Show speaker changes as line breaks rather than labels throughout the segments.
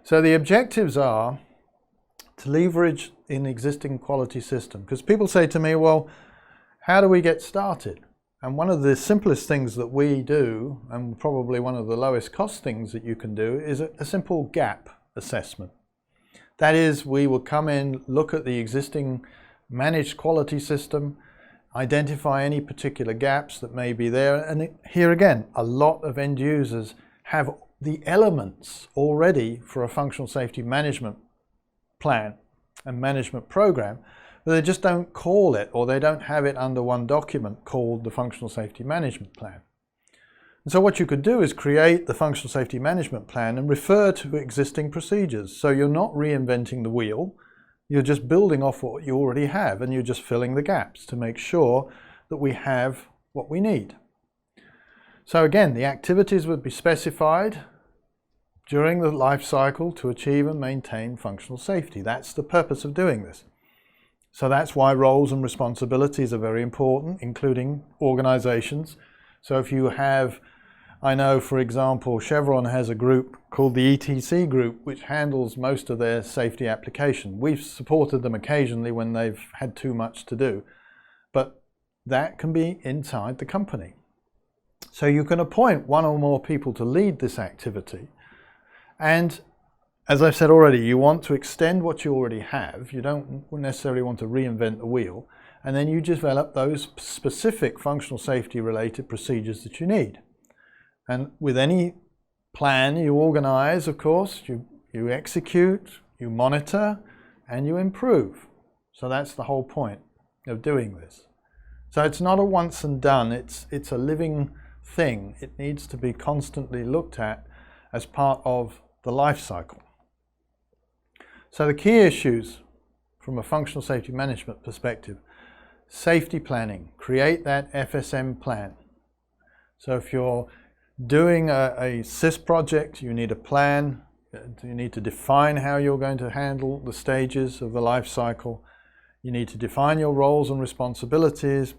So the objectives are to leverage an existing quality system. Because people say to me, well, how do we get started? And one of the simplest things that we do, and probably one of the lowest cost things that you can do, is a simple gap assessment. That is, we will come in, look at the existing managed quality system, identify any particular gaps that may be there. And here again, a lot of end users have the elements already for a functional safety management plan and management program, but they just don't call it, or they don't have it under one document called the functional safety management plan. And so what you could do is create the functional safety management plan and refer to existing procedures. So you're not reinventing the wheel, you're just building off what you already have, and you're just filling the gaps to make sure that we have what we need. So again, the activities would be specified during the life cycle to achieve and maintain functional safety. That's the purpose of doing this. So that's why roles and responsibilities are very important, including organizations. So if you have, I know for example, Chevron has a group called the ETC group, which handles most of their safety application. We've supported them occasionally when they've had too much to do, but that can be inside the company. So you can appoint one or more people to lead this activity. And as I've said already, you want to extend what you already have. You don't necessarily want to reinvent the wheel. And then you develop those specific functional safety related procedures that you need. And with any plan you organize, of course, you execute, you monitor, and you improve. So that's the whole point of doing this. So it's not a once and done, it's a living thing. It needs to be constantly looked at as part of the life cycle. So the key issues from a functional safety management perspective: safety planning, create that FSM plan. So if you're doing a SIS project, you need a plan, you need to define how you're going to handle the stages of the life cycle, you need to define your roles and responsibilities,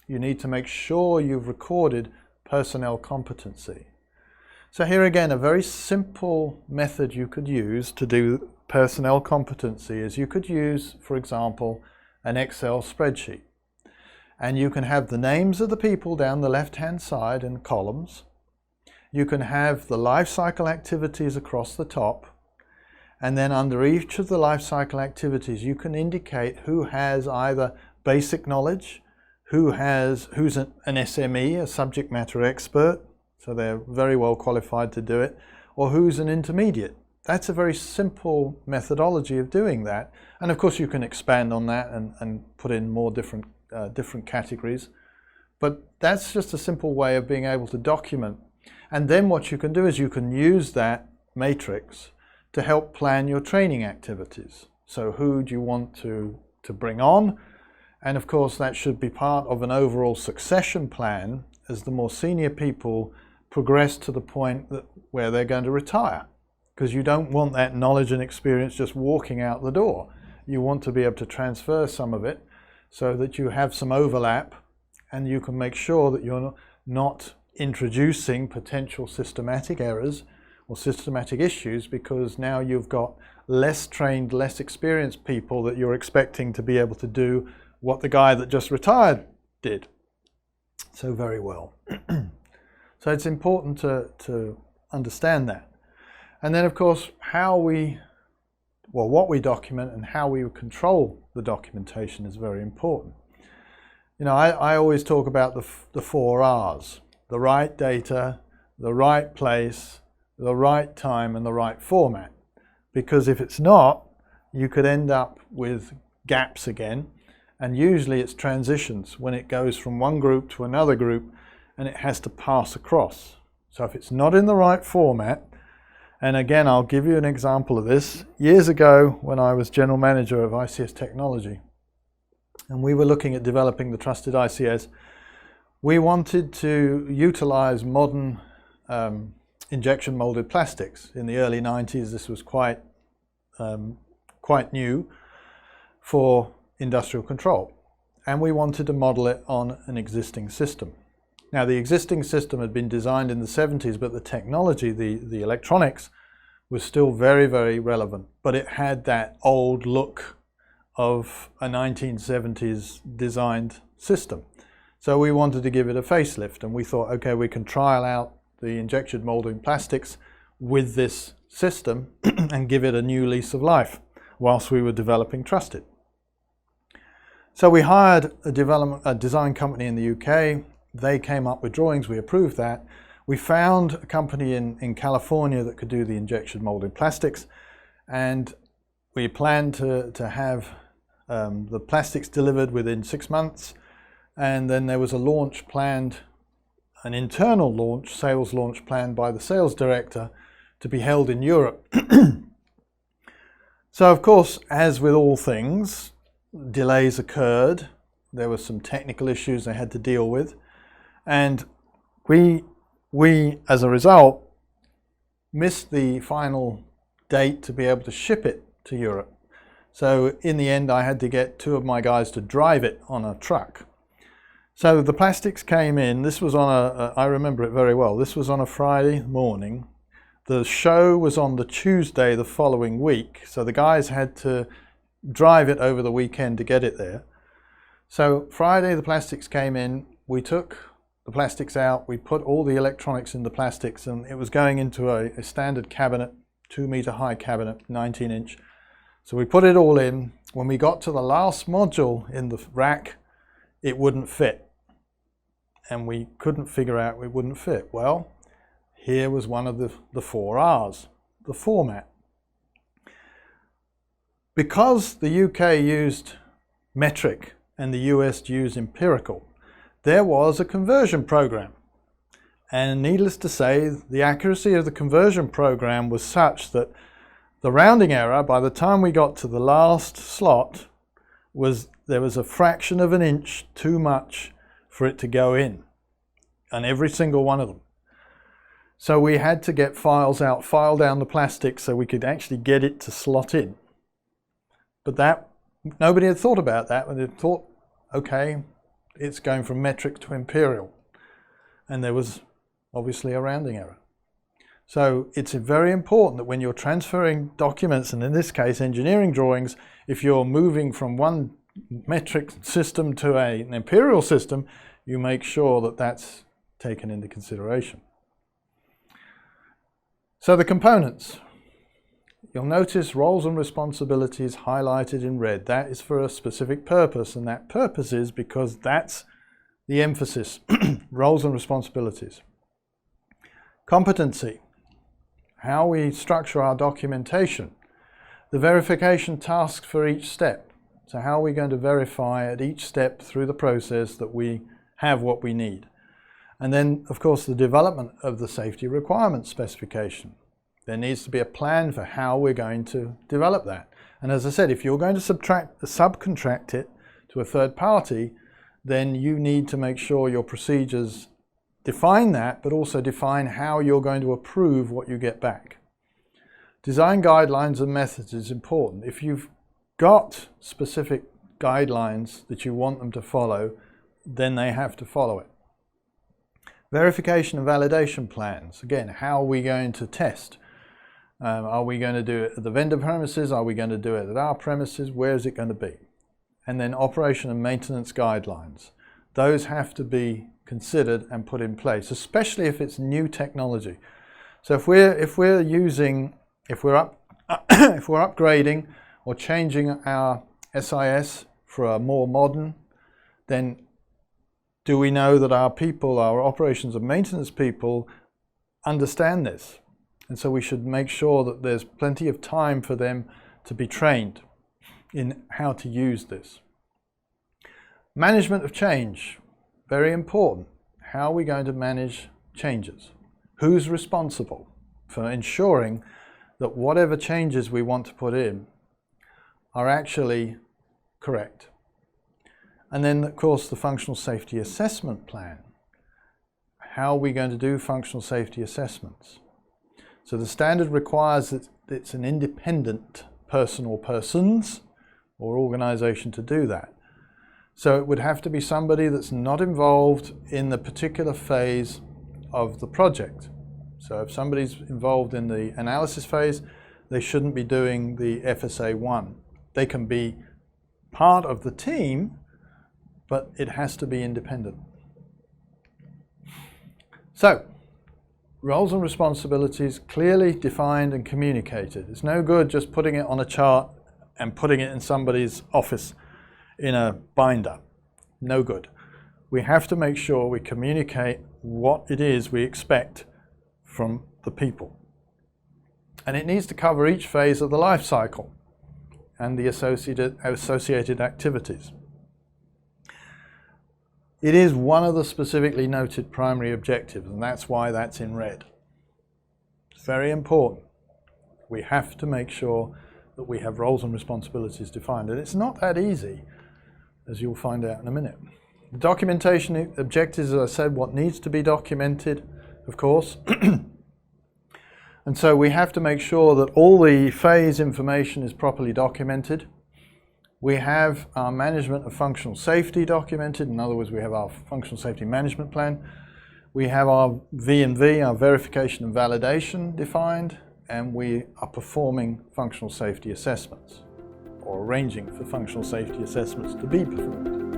you need to make sure you've recorded personnel competency. So here again, a very simple method you could use to do personnel competency is you could use, for example, an Excel spreadsheet. And you can have the names of the people down the left-hand side in columns. You can have the life cycle activities across the top. And then under each of the life cycle activities, you can indicate who has either basic knowledge, who's an SME, a subject matter expert, so they're very well qualified to do it, or who's an intermediate. That's a very simple methodology of doing that. And of course you can expand on that and put in more different categories. But that's just a simple way of being able to document. And then what you can do is you can use that matrix to help plan your training activities. So who do you want to bring on? And of course that should be part of an overall succession plan as the more senior people progress to the point where they're going to retire. Because you don't want that knowledge and experience just walking out the door. You want to be able to transfer some of it so that you have some overlap and you can make sure that you're not introducing potential systematic errors or systematic issues, because now you've got less trained, less experienced people that you're expecting to be able to do what the guy that just retired did so very well. So it's important to understand that. And then of course what we document and how we control the documentation is very important. You know, I always talk about the 4 R's: the right data, the right place, the right time, and the right format. Because if it's not, you could end up with gaps again. And usually it's transitions when it goes from one group to another group and it has to pass across. So if it's not in the right format, and again, I'll give you an example of this. Years ago, when I was general manager of ICS Technology, and we were looking at developing the trusted ICS, we wanted to utilize modern injection molded plastics. In the early 90s, this was quite new for industrial control, and we wanted to model it on an existing system. Now the existing system had been designed in the 70s, but the technology, the electronics, was still very, very relevant, but it had that old look of a 1970s designed system. So we wanted to give it a facelift, and we thought, okay, we can trial out the injection molding plastics with this system and give it a new lease of life whilst we were developing Trusted. So we hired a design company in the UK. They came up with drawings, we approved that. We found a company in California that could do the injection molded plastics, and we planned to have the plastics delivered within 6 months, and then there was a launch planned, an internal launch, sales launch planned by the sales director to be held in Europe. So of course, as with all things, delays occurred. There were some technical issues they had to deal with, and we as a result missed the final date to be able to ship it to Europe. So in the end I had to get 2 of my guys to drive it on a truck. So the plastics came in. This was on I remember it very well, this was on a Friday morning. The show was on the Tuesday the following week, so the guys had to drive it over the weekend to get it there. So Friday the plastics came in, we took the plastics out, we put all the electronics in the plastics, and it was going into a standard cabinet, 2-meter high cabinet, 19-inch. So we put it all in. When we got to the last module in the rack, it wouldn't fit. And we couldn't figure out it wouldn't fit. Well, here was one of the 4 R's, the format. Because the UK used metric and the US used empirical, there was a conversion program. And needless to say, the accuracy of the conversion program was such that the rounding error, by the time we got to the last slot, there was a fraction of an inch too much for it to go in, and every single one of them. So we had to get files out, file down the plastic so we could actually get it to slot in. But that, nobody had thought about that, and they thought, okay, it's going from metric to imperial. And there was obviously a rounding error. So it's very important that when you're transferring documents, and in this case engineering drawings, if you're moving from one metric system to an imperial system, you make sure that that's taken into consideration. So the components. You'll notice roles and responsibilities highlighted in red. That is for a specific purpose, and that purpose is because that's the emphasis, roles and responsibilities. Competency, how we structure our documentation. The verification tasks for each step. So how are we going to verify at each step through the process that we have what we need? And then, of course, the development of the safety requirements specification. There needs to be a plan for how we're going to develop that. And as I said, if you're going to subcontract it to a third party, then you need to make sure your procedures define that, but also define how you're going to approve what you get back. Design guidelines and methods is important. If you've got specific guidelines that you want them to follow, then they have to follow it. Verification and validation plans. Again, how are we going to test? Are we going to do it at the vendor premises? Are we going to do it at our premises? Where is it going to be? And then operation and maintenance guidelines. Those have to be considered and put in place, especially if it's new technology. So if we're upgrading or changing our SIS for a more modern, then do we know that our people, our operations and maintenance people, understand this? And so we should make sure that there's plenty of time for them to be trained in how to use this. Management of change, very important. How are we going to manage changes? Who's responsible for ensuring that whatever changes we want to put in are actually correct? And then, of course, the functional safety assessment plan. How are we going to do functional safety assessments? So the standard requires that it's an independent person or persons or organization to do that. So it would have to be somebody that's not involved in the particular phase of the project. So if somebody's involved in the analysis phase, they shouldn't be doing the FSA1. They can be part of the team, but it has to be independent. So, roles and responsibilities clearly defined and communicated. It's no good just putting it on a chart and putting it in somebody's office in a binder. No good. We have to make sure we communicate what it is we expect from the people. And it needs to cover each phase of the life cycle and the associated activities. It is one of the specifically noted primary objectives, and that's why that's in red. It's very important. We have to make sure that we have roles and responsibilities defined, and it's not that easy, as you'll find out in a minute. The documentation objectives, as I said, what needs to be documented, of course. And so we have to make sure that all the phase information is properly documented. We have our management of functional safety documented. In other words, we have our functional safety management plan. We have our V&V, our verification and validation defined, and we are performing functional safety assessments, or arranging for functional safety assessments to be performed.